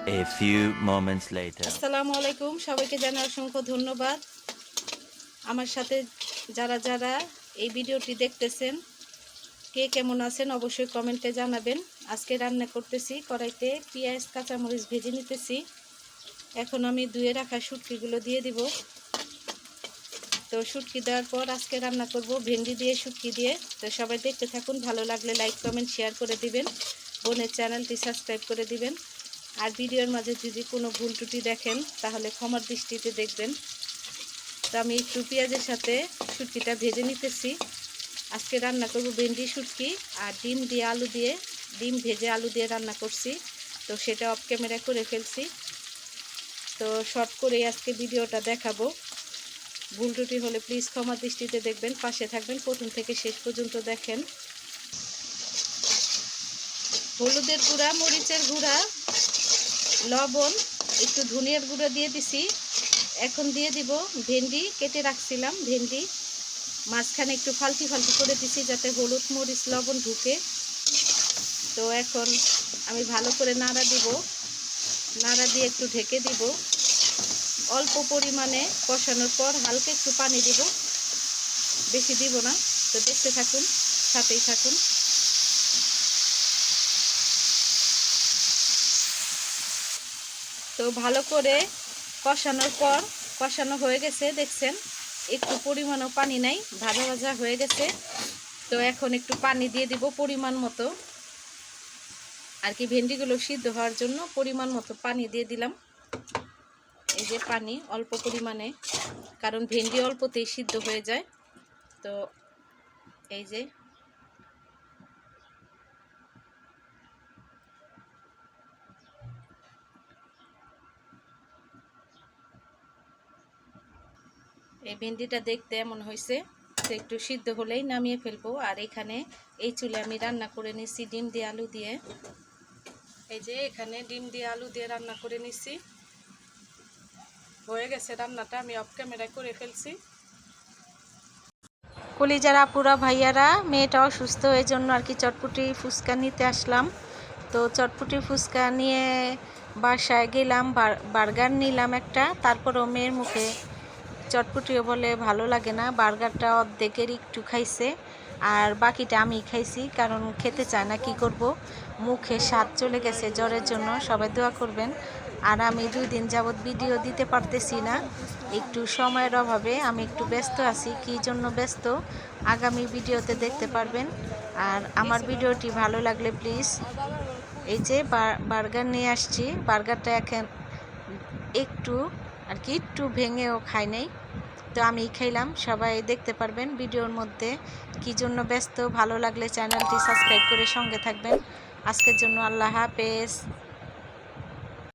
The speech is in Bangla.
A few moments later. আসসালামু আলাইকুম, সবাইকে জানাই অসংখ্য ধন্যবাদ। আমার সাথে যারা যারা এই ভিডিওটি দেখতেছেন, কে কেমন আছেন অবশ্যই কমেন্টে জানাবেন। আজকে রান্না করতেছি, কড়াইতে পেঁয়াজ কাঁচামরিচ ভেজে নিতেছি। এখন আমি ধুয়ে রাখা শুটকিগুলো দিয়ে দিব। তো শুটকি দেওয়ার পর আজকে রান্না করব ভেন্ডি দিয়ে, শুটকি দিয়ে। তো সবাই দেখতে থাকুন, ভালো লাগলে লাইক কমেন্ট শেয়ার করে দিবেন, বোনের চ্যানেলটি সাবস্ক্রাইব করে দিবেন। আর ভিডিওর মাঝে যদি কোনো ভুল ত্রুটি দেখেন তাহলে ক্ষমার দৃষ্টিতে দেখবেন। তো আমি একটু পেঁয়াজের সাথে শুটকিটা ভেজে নিতেছি। আজকে রান্না করব ভেন্ডি শুটকি আর ডিম দিয়ে আলু দিয়ে, ডিম ভেজে আলু দিয়ে রান্না করছি। তো সেটা অফ ক্যামেরা করে ফেলছি। তো শর্ট করে আজকে ভিডিওটা দেখাবো। ভুল ত্রুটি হলে প্লিজ ক্ষমা দৃষ্টিতে দেখবেন, পাশে থাকবেন, প্রথম থেকে শেষ পর্যন্ত দেখেন। হলুদের গুঁড়া, মরিচের গুঁড়া, লবণ, একটু ধনিয়ার গুঁড়া দিয়ে দিছি। এখন দিয়ে দিব ভেন্ডি, কেটে রাখছিলাম ভেন্ডি, মাঝখানে একটু ফালতি ফালতি করে দিছি যাতে হলুদ মরিচ লবণ ঢুকে। তো এখন আমি ভালো করে নাড়া দিব, নাড়া দিয়ে একটু ঢেকে দিব। অল্প পরিমাণে কষানোর পর হালকা একটু পানি দিব, বেশি দিব না। তো দেখতে থাকুন, সাথেই থাকুন। তো ভালো করে কষানোর পর, কষানো হয়ে গেছে দেখছেন, একটু পরিমাণও পানি নাই, ভাজা ভাজা হয়ে গেছে। তো এখন একটু পানি দিয়ে দিব পরিমাণ মতো, আর কি ভেন্ডিগুলো সিদ্ধ হওয়ার জন্য পরিমাণ মতো পানি দিয়ে দিলাম। এই যে পানি অল্প পরিমাণে, কারণ ভেন্ডি অল্পতেই সিদ্ধ হয়ে যায়। তো এই যে এই ভেন্ডিটা দেখতে এমন হয়েছে, তো একটু সিদ্ধ হলেই নামিয়ে ফেলবো। আর এখানে এই চুলে আমি রান্না করে নিচ্ছি ডিম দিয়ে আলু দিয়ে। এই যে এখানে ডিম দিয়ে আলু দিয়ে রান্না করে নিচ্ছি, হয়ে গেছে রান্নাটা, আমি অফ ক্যামেরা করে ফেলছি। কলিজার আপুরা ভাইয়ারা, মেয়েটা অসুস্থ, এই জন্য আর কি চটপটি ফুচকা নিতে আসলাম। তো চটপটি ফুচকা নিয়ে বাসায় গেলাম, বার্গার নিলাম একটা। তারপরও মেয়ের মুখে চটপটিও বলে ভালো লাগে না, বার্গারটা অর্ধেকের একটু খাইছে আর বাকিটা আমি খাইছি, কারণ খেতে চায় না, কি করব, মুখে স্বাদ চলে গেছে জ্বরের জন্য। সবাই দোয়া করবেন। আর আমি 2 দিন যাবৎ ভিডিও দিতে পারতেছি না, একটু সময়ের অভাবে। আমি একটু ব্যস্ত আছি, কী জন্য ব্যস্ত আগামী ভিডিওতে দেখতে পারবেন। আর আমার ভিডিওটি ভালো লাগলে প্লিজ, এই যে বার্গার নিয়ে আসছি, বার্গারটা এখন একটু আর কি একটু ভেঙেও খাই নাই, তো আমি খাইলাম। সবাই দেখতে পারবেন ভিডিওর মধ্যে কী জন্য ব্যস্ত। ভালো লাগলে চ্যানেলটি সাবস্ক্রাইব করে সঙ্গে থাকবেন। আজকের জন্য আল্লাহ হাফেজ।